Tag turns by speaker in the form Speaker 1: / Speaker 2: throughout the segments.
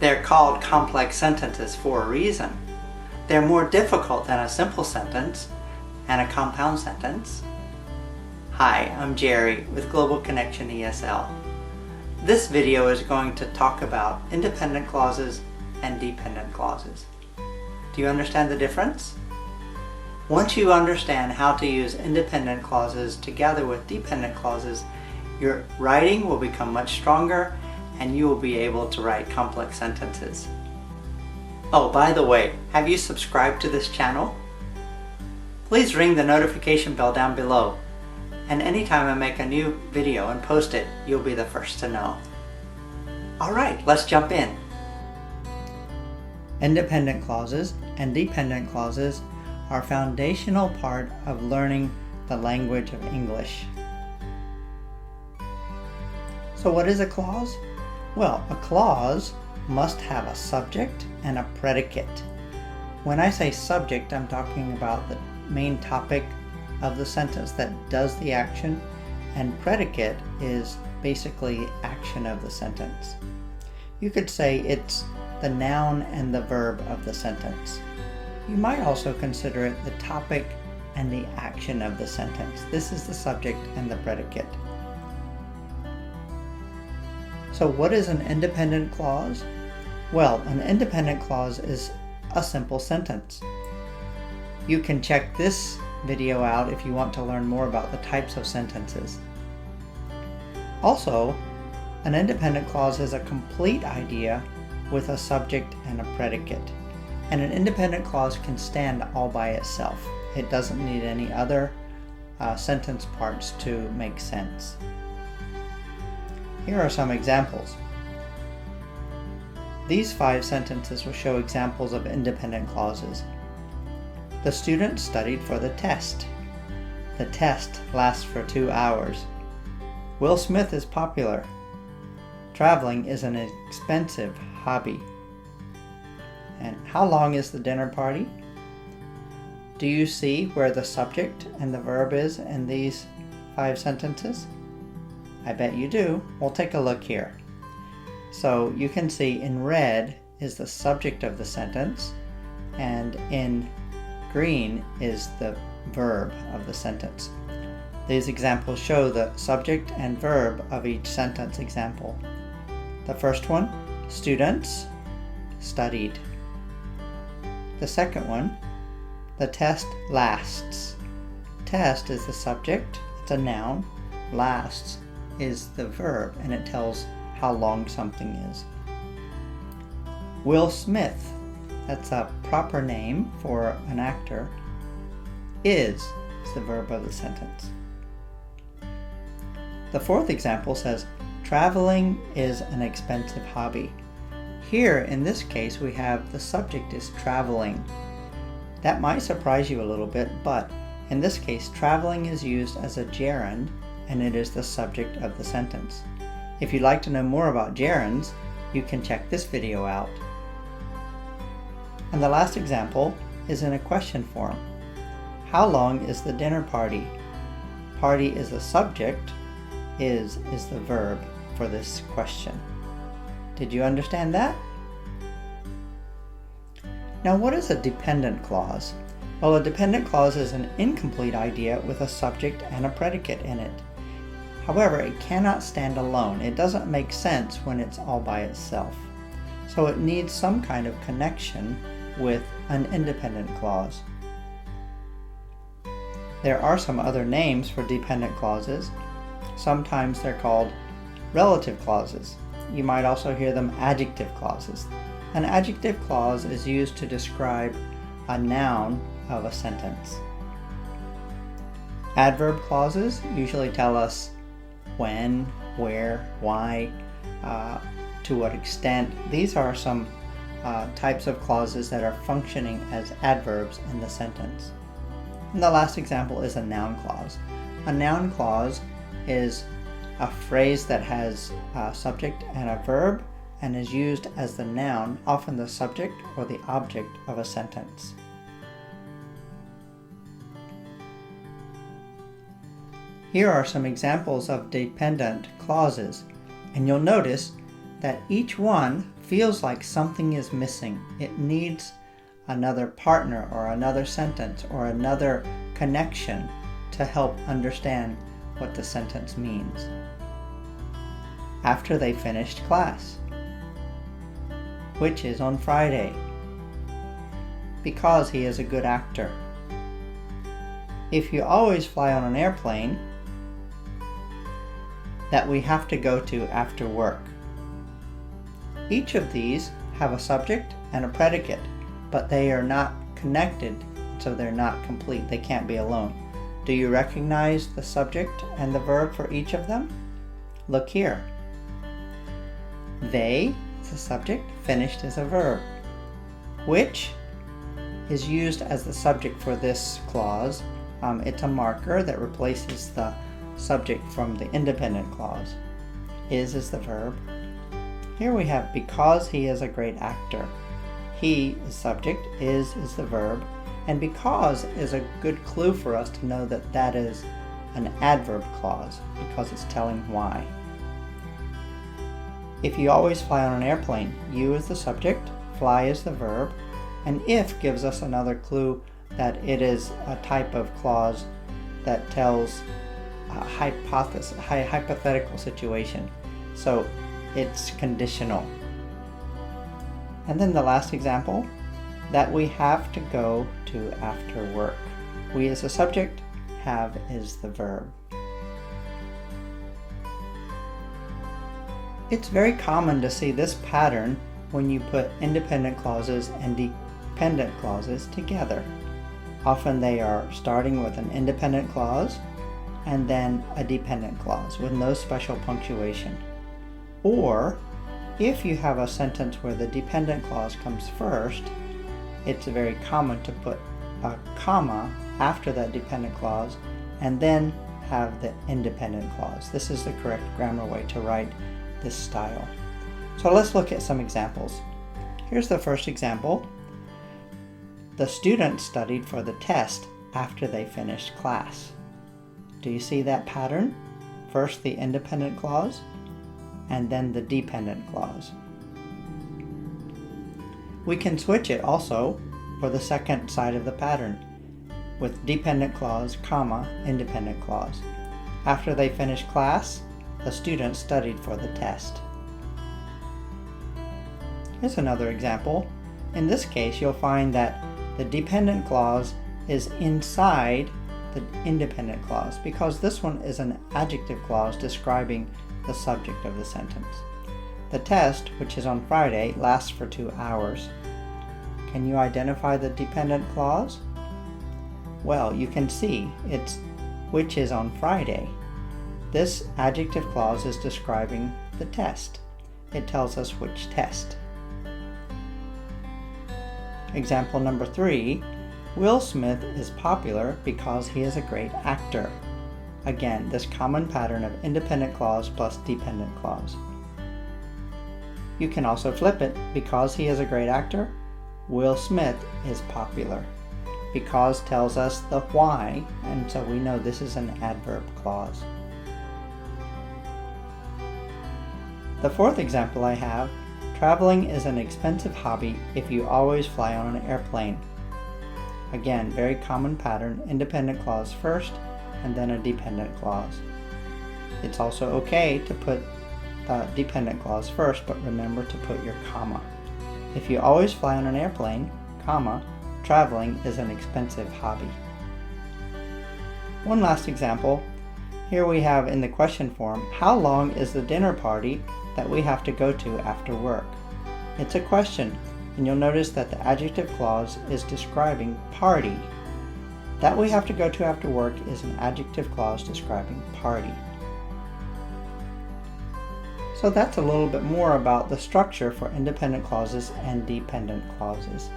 Speaker 1: They're called complex sentences for a reason. They're more difficult than a simple sentence and a compound sentence. Hi, I'm Jerry with Global Connection ESL. This video is going to talk about independent clauses and dependent clauses. Do you understand the difference? Once you understand how to use independent clauses together with dependent clauses, your writing will become much stronger and you will be able to write complex sentences. Oh, by the way, have you subscribed to this channel? Please ring the notification bell down below, and anytime I make a new video and post it, you'll be the first to know. Alright, let's jump in. Independent clauses and dependent clauses are a foundational part of learning the language of English. So what is a clause? Well, a clause must have a subject and a predicate. When I say subject, I'm talking about the main topic of the sentence that does the action, and predicate is basically action of the sentence. You could say it's the noun and the verb of the sentence. You might also consider it the topic and the action of the sentence. This is the subject and the predicate. So what is an independent clause? Well, an independent clause is a simple sentence. You can check this video out if you want to learn more about the types of sentences. Also, an independent clause is a complete idea with a subject and a predicate. And an independent clause can stand all by itself. It doesn't need any other sentence parts to make sense. Here are some examples. These 5 sentences will show examples of independent clauses. The student studied for the test. The test lasts for 2 hours. Will Smith is popular. Traveling is an expensive hobby. And how long is the dinner party? Do you see where the subject and the verb is in these 5 sentences? I bet you do. We'll take a look here. So you can see in red is the subject of the sentence, and in green is the verb of the sentence. These examples show the subject and verb of each sentence example. The first one, students studied. The second one, the test lasts. Test is the subject, it's a noun. Lasts is the verb, and it tells how long something is. Will Smith, that's a proper name for an actor, is the verb of the sentence. The fourth example says, traveling is an expensive hobby. Here, in this case, we have the subject is traveling. That might surprise you a little bit, but in this case, traveling is used as a gerund, and it is the subject of the sentence. If you'd like to know more about gerunds, you can check this video out. And the last example is in a question form. How long is the dinner party? Party is the subject, is the verb for this question. Did you understand that? Now, what is a dependent clause? Well, a dependent clause is an incomplete idea with a subject and a predicate in it. However, it cannot stand alone. It doesn't make sense when it's all by itself. So it needs some kind of connection with an independent clause. There are some other names for dependent clauses. Sometimes they're called relative clauses. You might also hear them adjective clauses. An adjective clause is used to describe a noun of a sentence. Adverb clauses usually tell us when, where, why, to what extent. These are some types of clauses that are functioning as adverbs in the sentence. And the last example is a noun clause. A noun clause is a phrase that has a subject and a verb and is used as the noun, often the subject or the object of a sentence. Here are some examples of dependent clauses, and you'll notice that each one feels like something is missing. It needs another partner or another sentence or another connection to help understand what the sentence means. After they finished class, which is on Friday, because he is a good actor. If you always fly on an airplane, that we have to go to after work. Each of these have a subject and a predicate, but they are not connected, so they're not complete. They can't be alone. Do you recognize the subject and the verb for each of them? Look here. They is a subject, finished is a verb. Which is used as the subject for this clause. It's a marker that replaces the subject from the independent clause. Is the verb. Here we have because he is a great actor. He is subject, is the verb, and because is a good clue for us to know that that is an adverb clause because it's telling why. If you always fly on an airplane, you is the subject, fly is the verb, and if gives us another clue that it is a type of clause that tells a hypothetical situation. So it's conditional. And then the last example, that we have to go to after work. We is the subject, have is the verb. It's very common to see this pattern when you put independent clauses and dependent clauses together. Often they are starting with an independent clause and then a dependent clause with no special punctuation. Or if you have a sentence where the dependent clause comes first, it's very common to put a comma after that dependent clause and then have the independent clause. This is the correct grammar way to write this style. So let's look at some examples. Here's the first example. The students studied for the test after they finished class. Do you see that pattern? First the independent clause and then the dependent clause. We can switch it also for the second side of the pattern with dependent clause, comma, independent clause. After they finished class, the students studied for the test. Here's another example. In this case, you'll find that the dependent clause is inside the independent clause because this one is an adjective clause describing the subject of the sentence. The test, which is on Friday, lasts for 2 hours. Can you identify the dependent clause? Well, you can see it's which is on Friday. This adjective clause is describing the test. It tells us which test. Example number 3, Will Smith is popular because he is a great actor. Again, this common pattern of independent clause plus dependent clause. You can also flip it. Because he is a great actor, Will Smith is popular. Because tells us the why, and so we know this is an adverb clause. The fourth example I have, traveling is an expensive hobby if you always fly on an airplane. Again, very common pattern, independent clause first and then a dependent clause. It's also okay to put the dependent clause first, but remember to put your comma. If you always fly on an airplane, comma, traveling is an expensive hobby. One last example. Here we have in the question form, how long is the dinner party that we have to go to after work? It's a question, and you'll notice that the adjective clause is describing party. That we have to go to after work is an adjective clause describing party. So that's a little bit more about the structure for independent clauses and dependent clauses.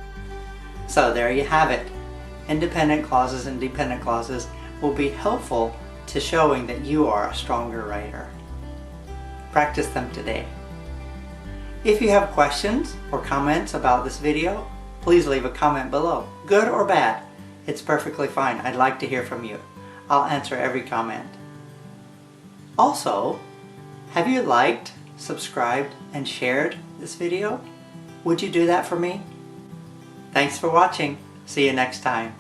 Speaker 1: So there you have it. Independent clauses and dependent clauses will be helpful to showing that you are a stronger writer. Practice them today. If you have questions or comments about this video, please leave a comment below. Good or bad, it's perfectly fine. I'd like to hear from you. I'll answer every comment. Also, have you liked, subscribed, and shared this video? Would you do that for me? Thanks for watching. See you next time.